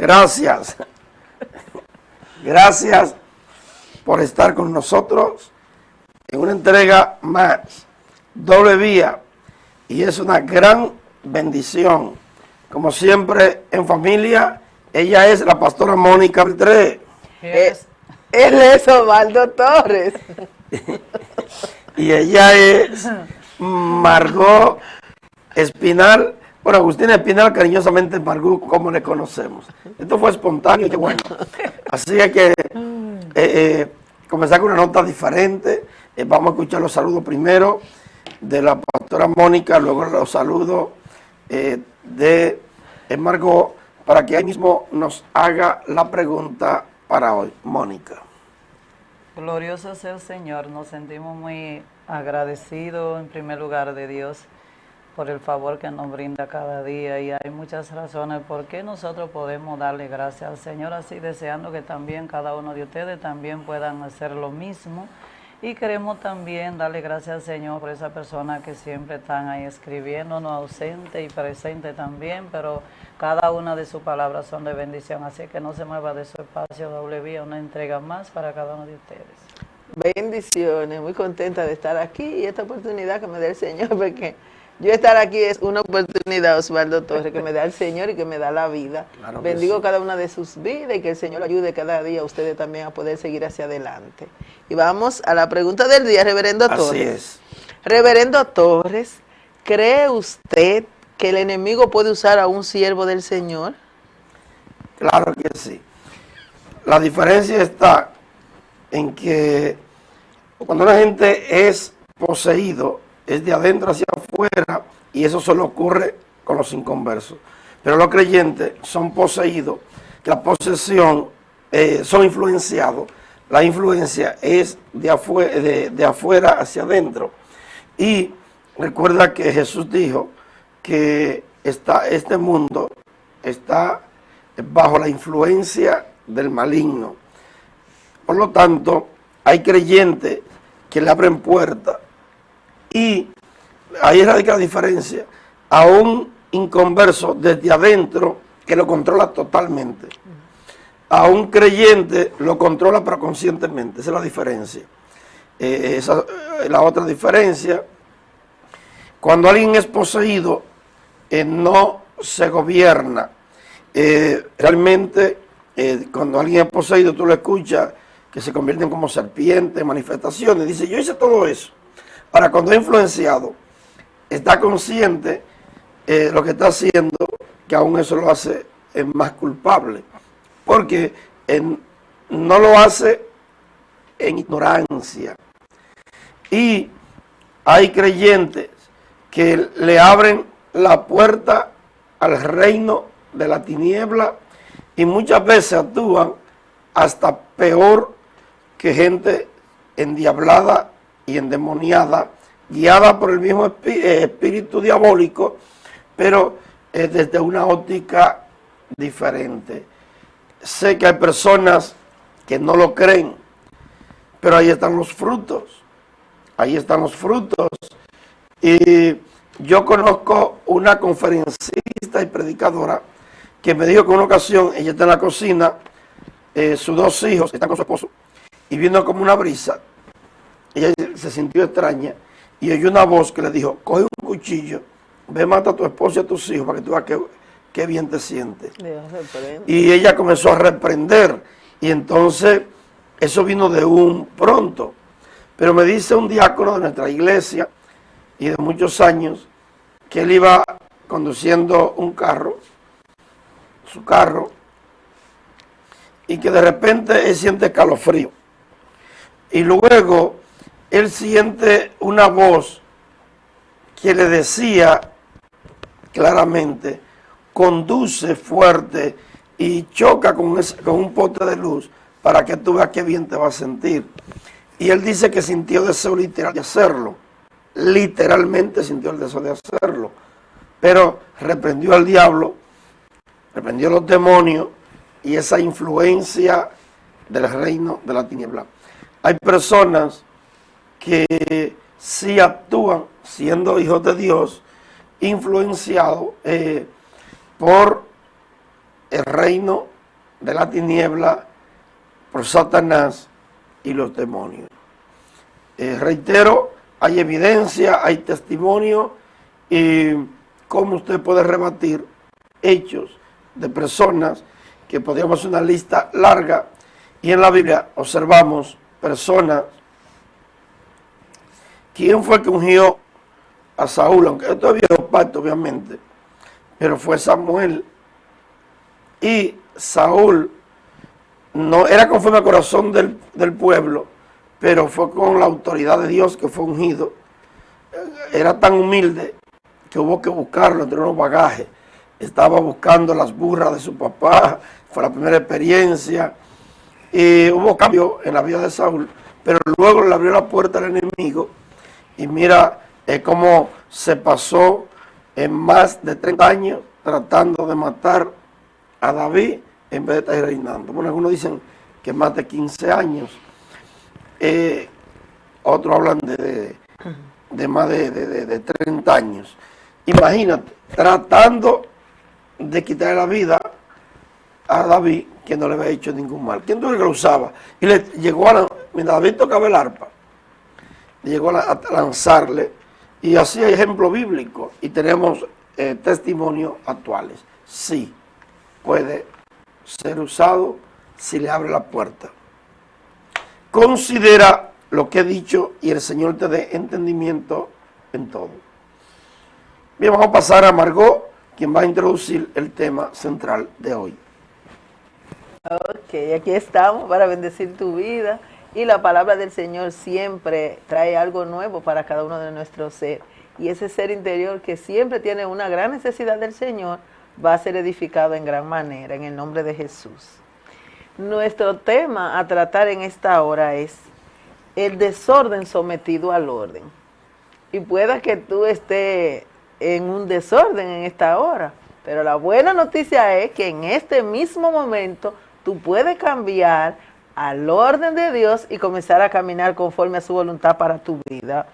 Gracias. Gracias por estar con nosotros en una entrega más, doble vía, y es una gran bendición. Como siempre, en familia, ella es la pastora Mónica Beltré. Él es Osvaldo Torres. Y ella es Margot Espinal. Bueno, Agustina Espinal, cariñosamente Margot, como le conocemos. Esto fue espontáneo y qué bueno. Así es que comenzar con una nota diferente. Vamos a escuchar los saludos primero de la pastora Mónica, luego los saludos de Margot, para que ahí mismo nos haga la pregunta para hoy. Mónica. Glorioso sea el Señor, nos sentimos muy agradecidos en primer lugar de Dios por el favor que nos brinda cada día, y hay muchas razones por qué nosotros podemos darle gracias al Señor, así deseando que también cada uno de ustedes también puedan hacer lo mismo. Y queremos también darle gracias al Señor por esas personas que siempre están ahí escribiéndonos, ausente y presente también, pero cada una de sus palabras son de bendición, así que no se mueva de su espacio, doble vía, una entrega más para cada uno de ustedes. Bendiciones, muy contenta de estar aquí y esta oportunidad que me da el Señor, porque yo estar aquí es una oportunidad, Osvaldo Torres, que me da el Señor y que me da la vida. Claro, bendigo sí. Cada una de sus vidas y que el Señor ayude cada día a ustedes también a poder seguir hacia adelante. Y vamos a la pregunta del día, Reverendo Torres. Así es. Reverendo Torres, ¿cree usted que el enemigo puede usar a un siervo del Señor? Claro que sí. La diferencia está en que cuando una gente es poseído, es de adentro hacia afuera, y eso solo ocurre con los inconversos. Pero los creyentes son poseídos, que la posesión son influenciados. La influencia es de afuera hacia adentro. Y recuerda que Jesús dijo que este mundo está bajo la influencia del maligno. Por lo tanto, hay creyentes que le abren puertas, y ahí radica la diferencia a un inconverso desde adentro que lo controla totalmente. A un creyente lo controla pero conscientemente. Esa es la diferencia. Esa es la otra diferencia. Cuando alguien es poseído, no se gobierna. Realmente, cuando alguien es poseído, tú lo escuchas, que se convierten como serpientes, manifestaciones. Dice, yo hice todo eso. Ahora, cuando es influenciado, está consciente lo que está haciendo, que aún eso lo hace más culpable. Porque no lo hace en ignorancia. Y hay creyentes que le abren la puerta al reino de la tiniebla y muchas veces actúan hasta peor que gente endiablada y endemoniada, guiada por el mismo espíritu diabólico, pero desde una óptica diferente. Sé que hay personas que no lo creen, pero ahí están los frutos. Ahí están los frutos. Y yo conozco una conferencista y predicadora que me dijo que en una ocasión ella está en la cocina, sus dos hijos están con su esposo, y vino como una brisa. Ella se sintió extraña y oyó una voz que le dijo, coge un cuchillo, ve, mata a tu esposo y a tus hijos para que tú veas qué bien te sientes. Y ella comenzó a reprender, y entonces eso vino de un pronto. Pero me dice un diácono de nuestra iglesia y de muchos años, que él iba conduciendo un carro, su carro, y que de repente él siente escalofrío. Y luego él siente una voz que le decía claramente, conduce fuerte y choca con un poste de luz para que tú veas qué bien te vas a sentir. Y él dice que sintió deseo literal de hacerlo. Literalmente sintió el deseo de hacerlo. Pero reprendió al diablo, reprendió a los demonios y esa influencia del reino de la tiniebla. Hay personas que sí actúan siendo hijos de Dios, influenciados por el reino de la tiniebla por Satanás y los demonios. Reitero, hay evidencia, hay testimonio, y cómo usted puede rebatir hechos de personas que podríamos hacer una lista larga, y en la Biblia observamos personas. ¿Quién fue que ungió a Saúl? Aunque esto es viejo pacto, obviamente, pero fue Samuel. Y Saúl no era conforme al corazón del pueblo, pero fue con la autoridad de Dios que fue ungido. Era tan humilde que hubo que buscarlo entre unos bagajes. Estaba buscando las burras de su papá, fue la primera experiencia. Y hubo cambio en la vida de Saúl, pero luego le abrió la puerta al enemigo. Y mira cómo se pasó en más de 30 años tratando de matar a David en vez de estar reinando. Bueno, algunos dicen que más de 15 años. Otros hablan de más de 30 años. Imagínate, tratando de quitarle la vida a David, que no le había hecho ningún mal. ¿Quién tú que lo usaba? Y le llegó mientras David tocaba el arpa, le llegó a lanzarle, y así hay ejemplo bíblico, y tenemos testimonios actuales. Sí, puede ser usado si le abre la puerta. Considera lo que he dicho y el Señor te dé entendimiento en todo. Bien, vamos a pasar a Margot, quien va a introducir el tema central de hoy. Ok, aquí estamos para bendecir tu vida, y la palabra del Señor siempre trae algo nuevo para cada uno de nuestros seres, y ese ser interior que siempre tiene una gran necesidad del Señor va a ser edificado en gran manera en el nombre de Jesús. Nuestro tema a tratar en esta hora es el desorden sometido al orden, y pueda que tú estés en un desorden en esta hora, pero la buena noticia es que en este mismo momento tú puedes cambiar al orden de Dios y comenzar a caminar conforme a su voluntad para tu vida.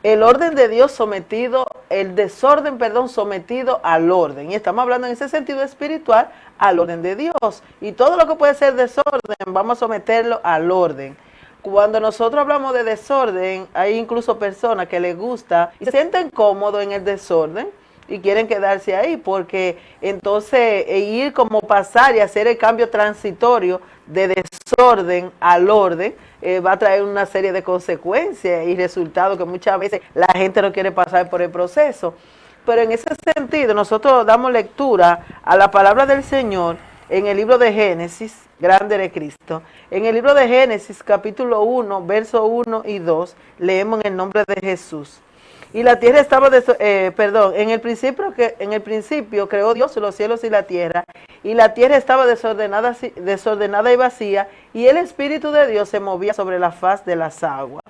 El orden de Dios sometido, el desorden, sometido al orden. Y estamos hablando en ese sentido espiritual, al orden de Dios. Y todo lo que puede ser desorden, vamos a someterlo al orden. Cuando nosotros hablamos de desorden, hay incluso personas que les gusta y se sienten cómodos en el desorden y quieren quedarse ahí, porque entonces ir como pasar y hacer el cambio transitorio de desorden al orden va a traer una serie de consecuencias y resultados que muchas veces la gente no quiere pasar por el proceso. Pero en ese sentido nosotros damos lectura a la palabra del Señor en el libro de Génesis, grande de Cristo. En el libro de Génesis, capítulo 1, verso 1 y 2, leemos en el nombre de Jesús. Y la tierra estaba, en el principio creó Dios los cielos y la tierra estaba desordenada y vacía, y el Espíritu de Dios se movía sobre la faz de las aguas.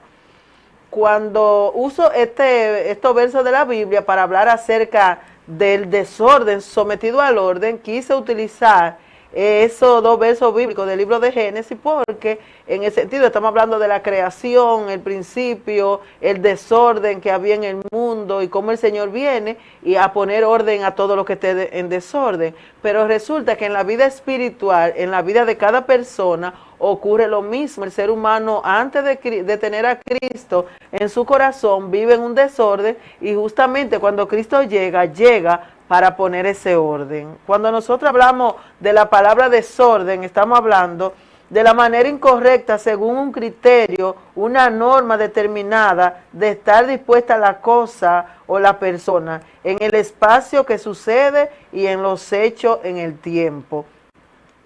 Cuando uso estos versos de la Biblia para hablar acerca del desorden sometido al orden, quise utilizar esos dos versos bíblicos del libro de Génesis, porque en el sentido estamos hablando de la creación, el principio, el desorden que había en el mundo y cómo el Señor viene y a poner orden a todo lo que esté en desorden. Pero resulta que en la vida espiritual, en la vida de cada persona, ocurre lo mismo. El ser humano, antes de tener a Cristo en su corazón, vive en un desorden, y justamente cuando Cristo llega para poner ese orden. Cuando nosotros hablamos de la palabra desorden, estamos hablando de la manera incorrecta, según un criterio, una norma determinada de estar dispuesta a la cosa o la persona en el espacio que sucede y en los hechos en el tiempo.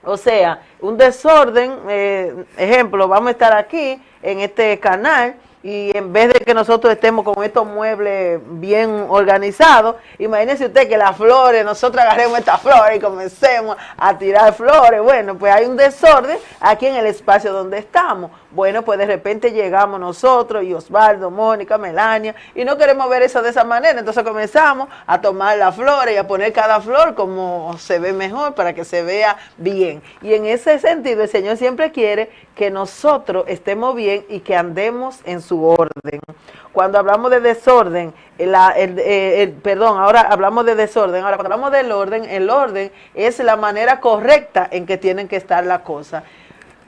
O sea, un desorden, ejemplo, vamos a estar aquí en este canal, y en vez de que nosotros estemos con estos muebles bien organizados, imagínense usted que las flores, nosotros agarremos estas flores y comencemos a tirar flores. Bueno, pues hay un desorden aquí en el espacio donde estamos. Bueno, pues de repente llegamos nosotros y Osvaldo, Mónica, Melania, y no queremos ver eso de esa manera. Entonces comenzamos a tomar las flores y a poner cada flor como se ve mejor para que se vea bien. Y en ese sentido el Señor siempre quiere que nosotros estemos bien y que andemos en su orden. Cuando hablamos de desorden, ahora hablamos de desorden. Ahora, cuando hablamos del orden, el orden es la manera correcta en que tienen que estar las cosas.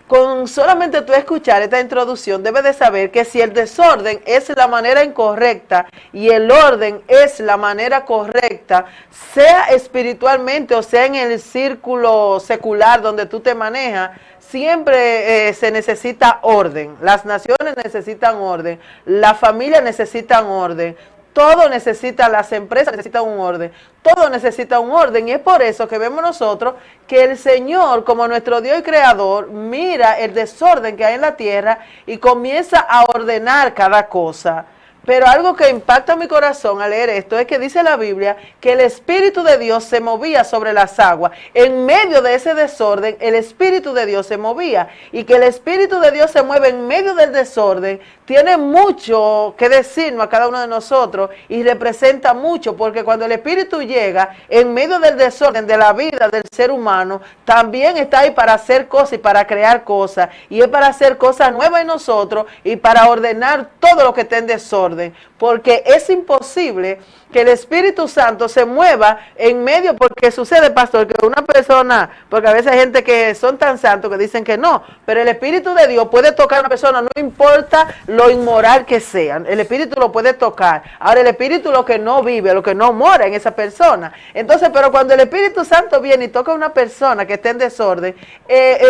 Con solamente tú escuchar esta introducción, debes de saber que si el desorden es la manera incorrecta y el orden es la manera correcta, sea espiritualmente o sea en el círculo secular donde tú te manejas, siempre se necesita orden. Las naciones necesitan orden, las familias necesitan orden. Todo necesita, las empresas necesitan un orden, todo necesita un orden, y es por eso que vemos nosotros que el Señor, como nuestro Dios y Creador, mira el desorden que hay en la tierra y comienza a ordenar cada cosa. Pero algo que impacta mi corazón al leer esto es que dice la Biblia que el Espíritu de Dios se movía sobre las aguas. En medio de ese desorden, el Espíritu de Dios se movía. Y que el Espíritu de Dios se mueve en medio del desorden tiene mucho que decirnos a cada uno de nosotros y representa mucho, porque cuando el Espíritu llega en medio del desorden de la vida del ser humano, también está ahí para hacer cosas y para crear cosas. Y es para hacer cosas nuevas en nosotros y para ordenar todo lo que está en desorden. Porque es imposible que el Espíritu Santo se mueva en medio, porque sucede, pastor, que una persona, porque a veces hay gente que son tan santos que dicen que no, pero el Espíritu de Dios puede tocar a una persona, no importa lo inmoral que sea, el Espíritu lo puede tocar. Ahora el Espíritu lo que no vive, lo que no mora en esa persona. Entonces, pero cuando el Espíritu Santo viene y toca a una persona que está en desorden,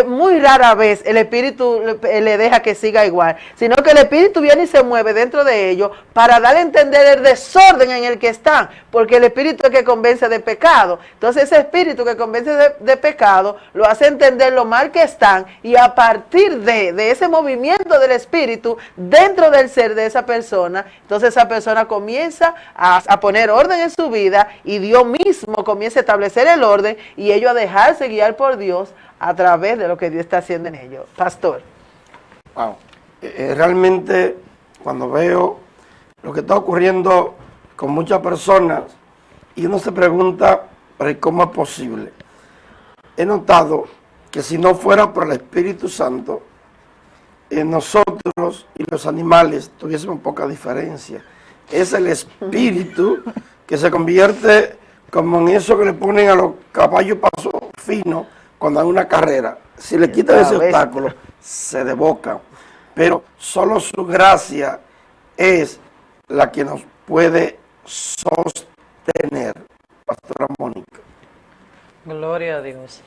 muy rara vez el Espíritu le deja que siga igual, sino que el Espíritu viene y se mueve dentro de ellos para darle a entender el desorden en el que están, porque el Espíritu es que convence de pecado. Entonces ese Espíritu que convence de pecado lo hace entender lo mal que están, y a partir de ese movimiento del Espíritu dentro del ser de esa persona, entonces esa persona comienza a poner orden en su vida, y Dios mismo comienza a establecer el orden y ellos a dejarse guiar por Dios a través de lo que Dios está haciendo en ellos. Pastor. Wow. Realmente cuando veo lo que está ocurriendo con muchas personas, y uno se pregunta, ¿pero cómo es posible? He notado que si no fuera por el Espíritu Santo, nosotros y los animales tuviésemos poca diferencia. Es el Espíritu que se convierte como en eso que le ponen a los caballos paso fino cuando hay una carrera. Si le quitan ese obstáculo, se desbocan. Pero solo su gracia es la que nos puede sostener. Pastora Mónica. Gloria a Dios.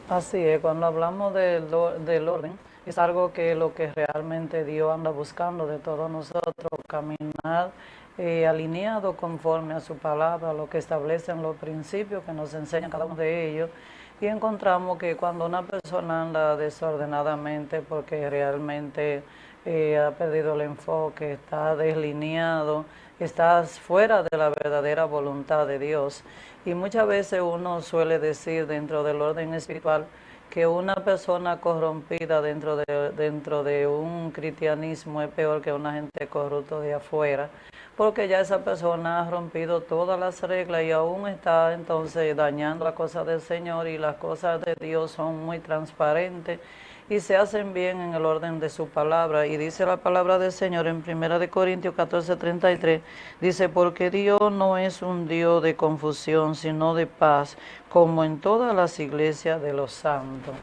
Así es, cuando hablamos del orden, es algo que lo que realmente Dios anda buscando de todos nosotros, caminar alineado conforme a su palabra, lo que establecen los principios que nos enseñan cada uno de ellos. Y encontramos que cuando una persona anda desordenadamente porque realmente ha perdido el enfoque, está deslineado, estás fuera de la verdadera voluntad de Dios. Y muchas veces uno suele decir dentro del orden espiritual que una persona corrompida dentro de un cristianismo es peor que una gente corrupta de afuera, porque ya esa persona ha rompido todas las reglas y aún está entonces dañando las cosas del Señor, y las cosas de Dios son muy transparentes y se hacen bien en el orden de su palabra. Y dice la palabra del Señor en 1 Corintios 14:33, dice, porque Dios no es un Dios de confusión, sino de paz, como en todas las iglesias de los santos.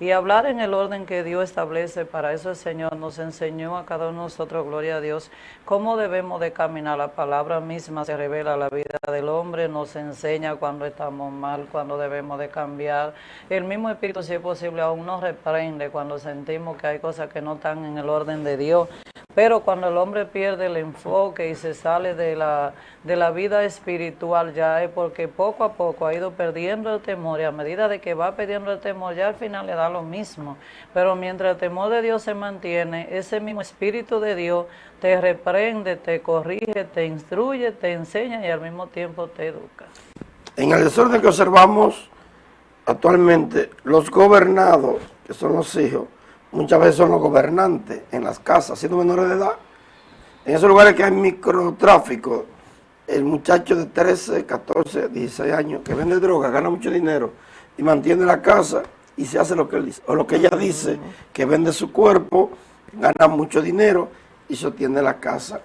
Y hablar en el orden que Dios establece, para eso el Señor nos enseñó a cada uno de nosotros, gloria a Dios, cómo debemos de caminar. La palabra misma se revela la vida del hombre, nos enseña cuando estamos mal, cuando debemos de cambiar. El mismo Espíritu, si es posible, aún nos reprende cuando sentimos que hay cosas que no están en el orden de Dios. Pero cuando el hombre pierde el enfoque y se sale de la vida espiritual, ya es porque poco a poco ha ido perdiendo el temor, y a medida de que va perdiendo el temor, ya al final le da lo mismo. Pero mientras el temor de Dios se mantiene, ese mismo Espíritu de Dios te reprende, te corrige, te instruye, te enseña y al mismo tiempo te educa. En el desorden que observamos actualmente, los gobernados, que son los hijos, muchas veces son los gobernantes en las casas, siendo menores de edad. En esos lugares que hay microtráfico, el muchacho de 13, 14, 16 años que vende droga, gana mucho dinero y mantiene la casa y se hace lo que él dice, o lo que ella dice, que vende su cuerpo, gana mucho dinero y sostiene la casa.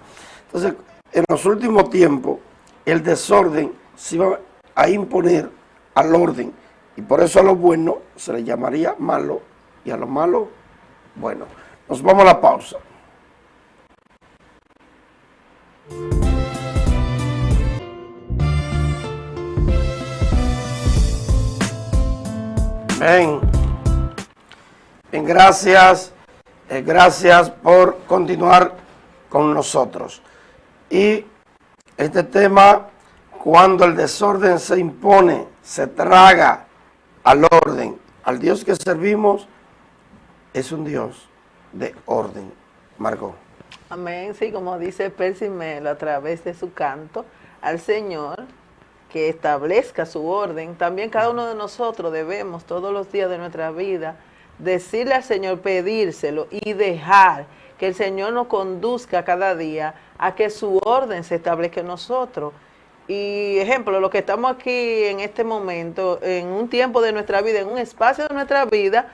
Entonces, en los últimos tiempos, el desorden se iba a imponer al orden, y por eso a lo bueno se le llamaría malo, y a lo malo, bueno. Nos vamos a la pausa. Bien, gracias, gracias por continuar con nosotros. Y este tema, cuando el desorden se impone, se traga al orden. Al Dios que servimos es un Dios de orden. Margot. Amén, sí, como dice Percy Melo a través de su canto, al Señor que establezca su orden. También cada uno de nosotros debemos todos los días de nuestra vida decirle al Señor, pedírselo y dejar que el Señor nos conduzca cada día a que su orden se establezca en nosotros. Y ejemplo, los que estamos aquí en este momento, en un tiempo de nuestra vida, en un espacio de nuestra vida,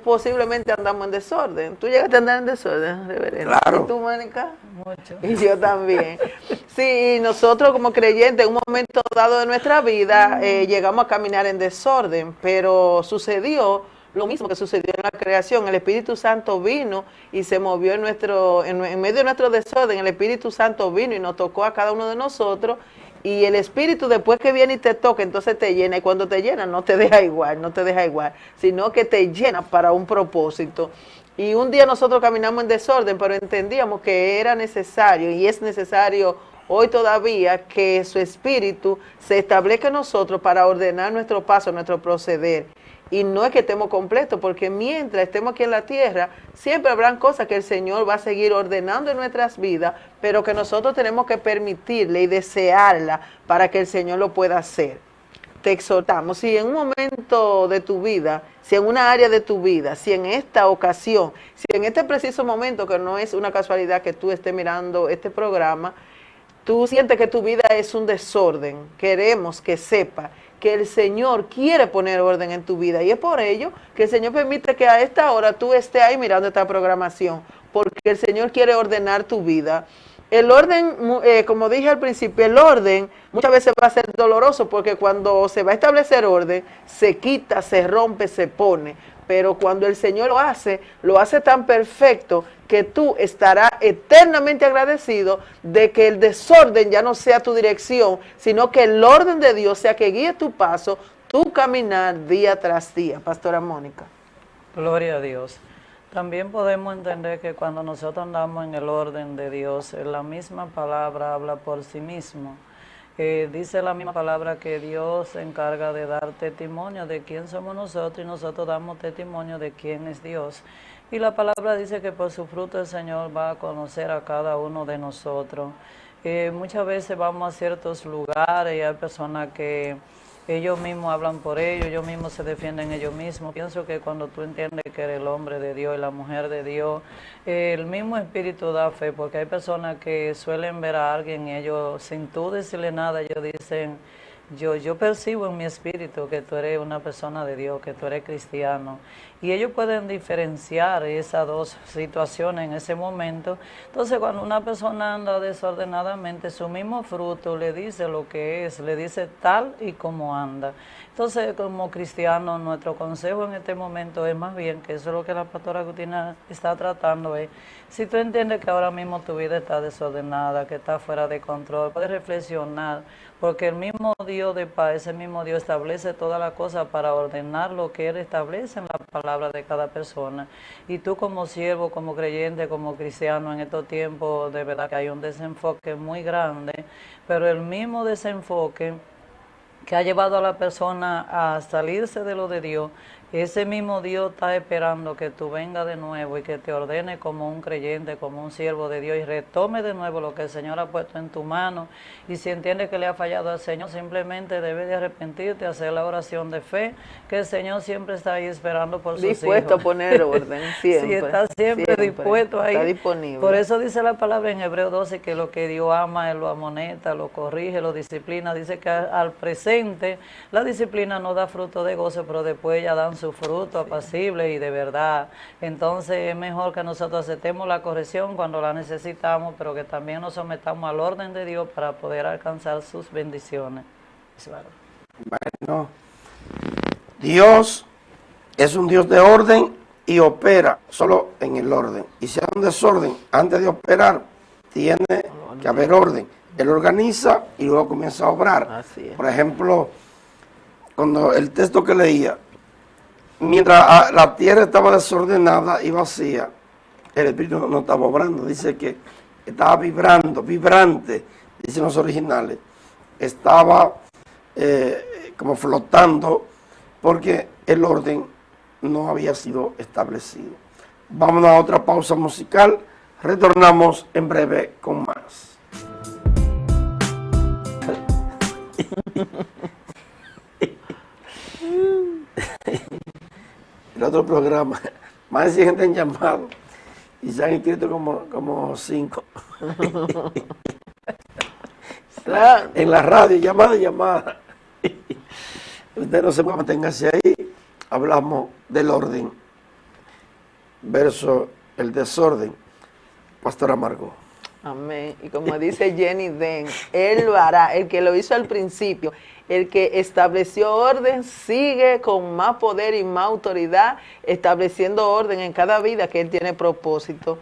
posiblemente andamos en desorden. ¿Tú llegaste a andar en desorden, reverendo? Claro. ¿Y tú, Mónica? Mucho. Y yo también. Sí, nosotros como creyentes en un momento dado de nuestra vida llegamos a caminar en desorden, pero sucedió lo mismo que sucedió en la creación. El Espíritu Santo vino y se movió en medio de nuestro desorden. El Espíritu Santo vino y nos tocó a cada uno de nosotros. Y el Espíritu, después que viene y te toca, entonces te llena. Y cuando te llena, no te deja igual, sino que te llena para un propósito. Y un día nosotros caminamos en desorden, pero entendíamos que era necesario, y es necesario hoy todavía, que su Espíritu se establezca en nosotros para ordenar nuestro paso, nuestro proceder. Y no es que estemos completos, porque mientras estemos aquí en la tierra, siempre habrán cosas que el Señor va a seguir ordenando en nuestras vidas, pero que nosotros tenemos que permitirle y desearla para que el Señor lo pueda hacer. Te exhortamos, si en un momento de tu vida, si en una área de tu vida, si en esta ocasión, si en este preciso momento, que no es una casualidad que tú estés mirando este programa, tú sientes que tu vida es un desorden, queremos que sepa que el Señor quiere poner orden en tu vida, y es por ello que el Señor permite que a esta hora tú estés ahí mirando esta programación, porque el Señor quiere ordenar tu vida. El orden, como dije al principio, el orden muchas veces va a ser doloroso, porque cuando se va a establecer orden, se quita, se rompe, se pone. Pero cuando el Señor lo hace tan perfecto que tú estarás eternamente agradecido de que el desorden ya no sea tu dirección, sino que el orden de Dios sea que guíe tu paso, tu caminar día tras día. Pastora Mónica. Gloria a Dios. También podemos entender que cuando nosotros andamos en el orden de Dios, la misma palabra habla por sí mismo. Dice la misma palabra que Dios se encarga de dar testimonio de quién somos nosotros, y nosotros damos testimonio de quién es Dios. Y la palabra dice que por su fruto el Señor va a conocer a cada uno de nosotros. Muchas veces vamos a ciertos lugares y hay personas que ellos mismos hablan por ellos mismos se defienden ellos mismos. Pienso que cuando tú entiendes que eres el hombre de Dios y la mujer de Dios, el mismo Espíritu da fe, porque hay personas que suelen ver a alguien y ellos, sin tú decirle nada, ellos dicen, yo percibo en mi espíritu que tú eres una persona de Dios, que tú eres cristiano. Y ellos pueden diferenciar esas dos situaciones en ese momento. Entonces, cuando una persona anda desordenadamente, su mismo fruto le dice lo que es, le dice tal y como anda. Entonces, como cristianos, nuestro consejo en este momento es más bien, que eso es lo que la pastora Agustina está tratando, es, si tú entiendes que ahora mismo tu vida está desordenada, que está fuera de control, puedes reflexionar, porque el mismo Dios de paz, ese mismo Dios establece todas las cosas para ordenar lo que Él establece en la palabra de cada persona. Y tú como siervo, como creyente, como cristiano, en estos tiempos de verdad que hay un desenfoque muy grande, pero el mismo desenfoque que ha llevado a la persona a salirse de lo de Dios, ese mismo Dios está esperando que tú vengas de nuevo y que te ordene como un creyente, como un siervo de Dios y retome de nuevo lo que el Señor ha puesto en tu mano. Y si entiendes que le ha fallado al Señor, simplemente debes de arrepentirte, hacer la oración de fe, que el Señor siempre está ahí esperando por sus hijos. Dispuesto a poner orden, siempre. Sí, está siempre dispuesto ahí. Está disponible. Por eso dice la palabra en Hebreo 12 que lo que Dios ama, Él lo amonesta, lo corrige, lo disciplina. Dice que al presente la disciplina no da fruto de gozo, pero después ya dan su fruto apacible y de verdad. Entonces es mejor que nosotros aceptemos la corrección cuando la necesitamos, pero que también nos sometamos al orden de Dios para poder alcanzar sus bendiciones. Bueno, Dios es un Dios de orden y opera solo en el orden. Y si hay un desorden, antes de operar, tiene que haber orden. Él organiza y luego comienza a obrar. Así es. Por ejemplo, cuando el texto que leía, mientras la tierra estaba desordenada y vacía, el Espíritu no estaba obrando. Dice que estaba vibrando, vibrante, dicen los originales. Estaba como flotando porque el orden no había sido establecido. Vamos a otra pausa musical. Retornamos en breve con más. El otro programa, más de 100 gente han llamado y se han inscrito como 5. En la radio, llamada. Usted no se puede mantenerse ahí. Hablamos del orden versus el desorden. Pastora Margot. Amén. Y como dice Jenny Den, Él lo hará. El que lo hizo al principio, el que estableció orden, sigue con más poder y más autoridad, estableciendo orden en cada vida que Él tiene propósito.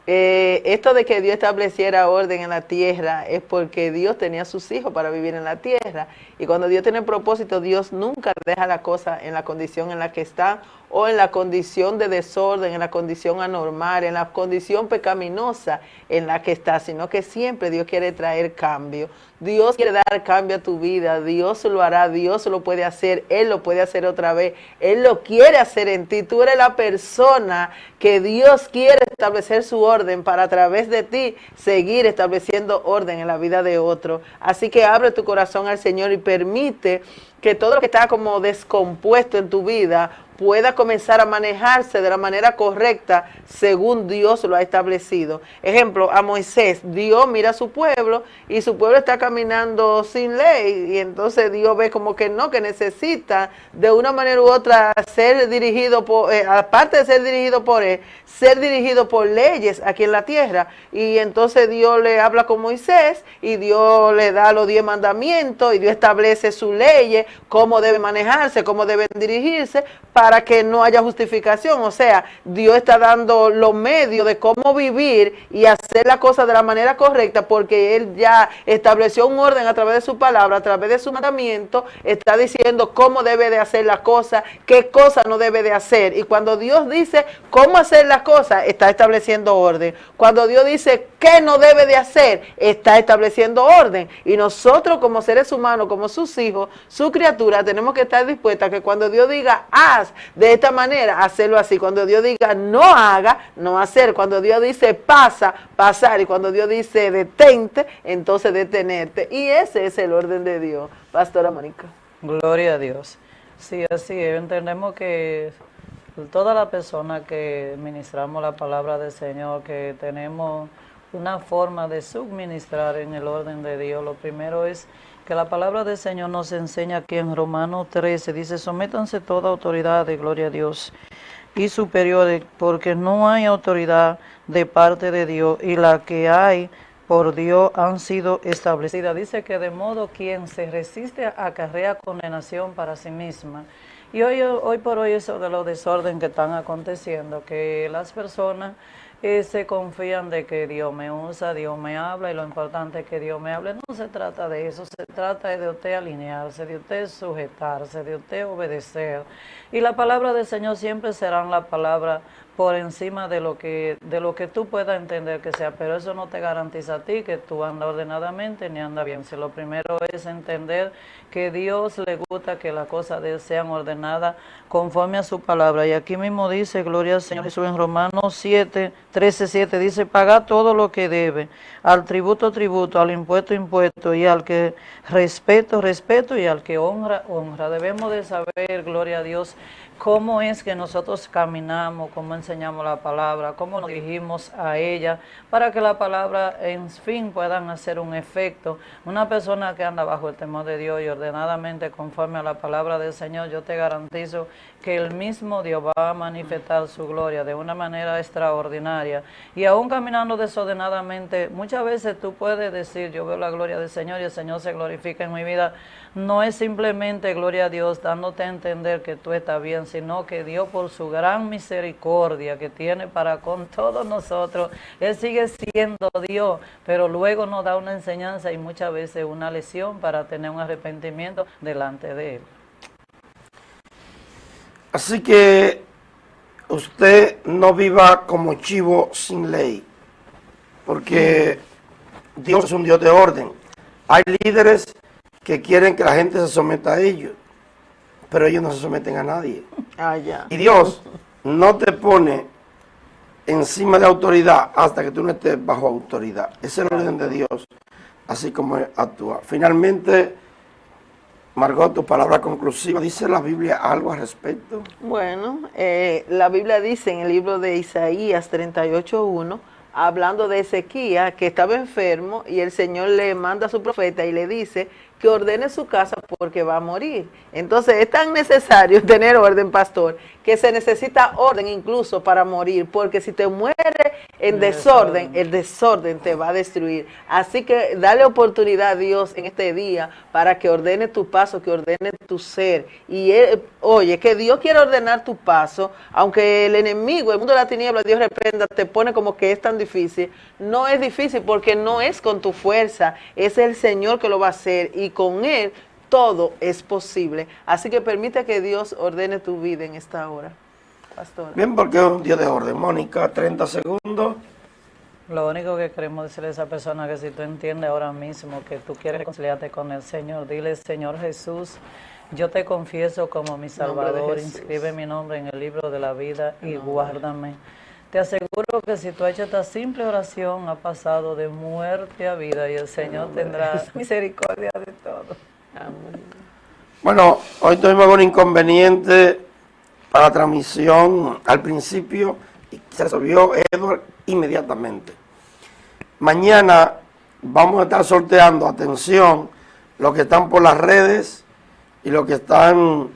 Esto de que Dios estableciera orden en la tierra es porque Dios tenía a sus hijos para vivir en la tierra. Y cuando Dios tiene propósito, Dios nunca deja la cosa en la condición en la que está, o en la condición de desorden, en la condición anormal, en la condición pecaminosa en la que está, sino que siempre Dios quiere traer cambio. Dios quiere dar cambio a tu vida, Dios lo hará, Dios lo puede hacer, Él lo puede hacer otra vez, Él lo quiere hacer en ti. Tú eres la persona que Dios quiere establecer su orden para a través de ti seguir estableciendo orden en la vida de otro. Así que abre tu corazón al Señor y permite que todo lo que está como descompuesto en tu vida pueda comenzar a manejarse de la manera correcta según Dios lo ha establecido. Ejemplo, a Moisés, Dios mira a su pueblo y su pueblo está caminando sin ley, y entonces Dios ve como que no, que necesita de una manera u otra ser dirigido por, aparte de ser dirigido por él, ser dirigido por leyes aquí en la tierra. Y entonces Dios le habla con Moisés y Dios le da los 10 mandamientos y Dios establece sus leyes, cómo deben manejarse, cómo deben dirigirse, para que no haya justificación. O sea, Dios está dando los medios de cómo vivir y hacer la cosa de la manera correcta, porque Él ya estableció un orden a través de su palabra, a través de su mandamiento, está diciendo cómo debe de hacer la cosa, qué cosa no debe de hacer. Y cuando Dios dice cómo hacer las cosas, está estableciendo orden. Cuando Dios dice qué no debe de hacer, está estableciendo orden. Y nosotros como seres humanos, como sus hijos, su criatura, tenemos que estar dispuestas a que cuando Dios diga haz de esta manera, hacerlo así. Cuando Dios diga no haga, no hacer. Cuando Dios dice pasa, pasar. Y cuando Dios dice detente, entonces detenerte. Y ese es el orden de Dios. Pastora Mónica. Gloria a Dios. Sí, así es. Entendemos que toda la persona que ministramos la palabra del Señor, que tenemos una forma de suministrar en el orden de Dios, lo primero es que la palabra del Señor nos enseña aquí en Romanos 13, dice, sométanse toda autoridad de gloria a Dios y superiores, porque no hay autoridad de parte de Dios, y la que hay por Dios han sido establecidas. Dice que de modo quien se resiste acarrea condenación para sí misma. Y hoy por hoy eso de los desorden que están aconteciendo, que las personas se confían de que Dios me usa, Dios me habla, y lo importante es que Dios me hable. No se trata de eso, se trata de usted alinearse, de usted sujetarse, de usted obedecer. Y la palabra del Señor siempre será la palabra por encima de lo que tú puedas entender que sea, pero eso no te garantiza a ti que tú andas ordenadamente ni andas bien. Si lo primero es entender que Dios le gusta que las cosas de él sean ordenadas conforme a su palabra. Y aquí mismo dice, gloria al Señor Jesús, en Romanos 13:7, dice, paga todo lo que debe, al tributo, tributo, al impuesto, impuesto, y al que respeto, respeto, y al que honra, honra. Debemos de saber, gloria a Dios, cómo es que nosotros caminamos, cómo enseñamos la palabra, cómo nos dirigimos a ella, para que la palabra, en fin, puedan hacer un efecto. Una persona que anda bajo el temor de Dios y ordenadamente conforme a la palabra del Señor, yo te garantizo que el mismo Dios va a manifestar su gloria de una manera extraordinaria. Y aún caminando desordenadamente, muchas veces tú puedes decir, yo veo la gloria del Señor y el Señor se glorifica en mi vida. No es simplemente, gloria a Dios, dándote a entender que tú estás bien, sino que Dios, por su gran misericordia que tiene para con todos nosotros, Él sigue siendo Dios, pero luego nos da una enseñanza y muchas veces una lección para tener un arrepentimiento delante de Él. Así que usted no viva como chivo sin ley, porque Dios es un Dios de orden. Hay líderes que quieren que la gente se someta a ellos, pero ellos no se someten a nadie. Ya. Y Dios no te pone encima de autoridad hasta que tú no estés bajo autoridad. Ese es el orden de Dios, así como Él actúa. Finalmente, Margot, tu palabra conclusiva, ¿dice la Biblia algo al respecto? Bueno, la Biblia dice en el libro de Isaías 38:1, hablando de Ezequías, que estaba enfermo, y el Señor le manda a su profeta y le dice que ordene su casa porque va a morir. Entonces es tan necesario tener orden, pastor, que se necesita orden incluso para morir, porque si te mueres en desorden, el desorden te va a destruir. Así que dale oportunidad a Dios en este día para que ordene tu paso, que ordene tu ser. Y oye, que Dios quiere ordenar tu paso, aunque el enemigo, el mundo de la tiniebla, Dios reprenda, te pone como que es tan difícil. No es difícil porque no es con tu fuerza, es el Señor que lo va a hacer, y con Él todo es posible. Así que permite que Dios ordene tu vida en esta hora, pastora. Bien, porque es un Dios de orden. Mónica, 30 segundos. Lo único que queremos decirle a esa persona que si tú entiendes ahora mismo que tú quieres reconciliarte con el Señor, dile, Señor Jesús, yo te confieso como mi Salvador, inscribe mi nombre en el libro de la vida y guárdame. Te aseguro que si tú has hecho esta simple oración, ha pasado de muerte a vida y el Señor tendrá misericordia de todo. Amén. Bueno, hoy tuvimos un inconveniente para la transmisión al principio y se resolvió Edward inmediatamente. Mañana vamos a estar sorteando, atención, los que están por las redes y los que están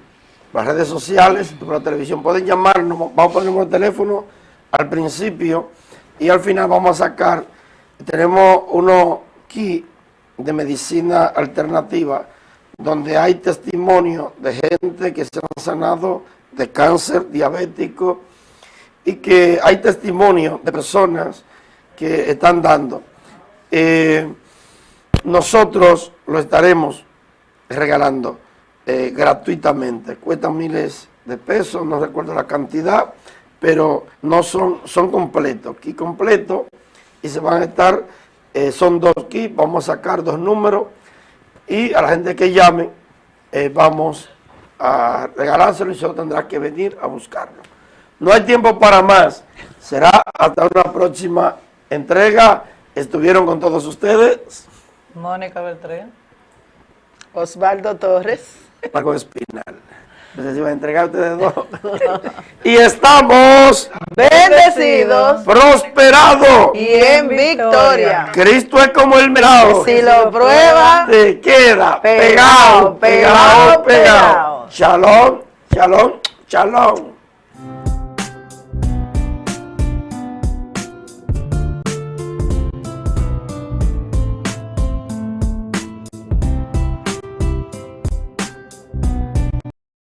por las redes sociales y por la televisión. Pueden llamarnos, vamos a poner el teléfono al principio y al final vamos a sacar, tenemos unos kits de medicina alternativa donde hay testimonio de gente que se han sanado de cáncer diabético y que hay testimonio de personas que están dando. Nosotros lo estaremos regalando gratuitamente. Cuestan miles de pesos, no recuerdo la cantidad, pero no son completos, kit completo, y se van a estar, son 2 kits, vamos a sacar 2 números, y a la gente que llame vamos a regalárselo y solo tendrá que venir a buscarlo. No hay tiempo para más, será hasta una próxima entrega. Estuvieron con todos ustedes Mónica Beltrán, Osvaldo Torres, Marco Espinal. Les iba a entregar a ustedes 2. Y estamos bendecidos prosperados y en victoria. Cristo es como el melao. Si lo prueba, Te queda pegado, pegado, pegado, pegado. pegado. Shalom, shalom, shalom.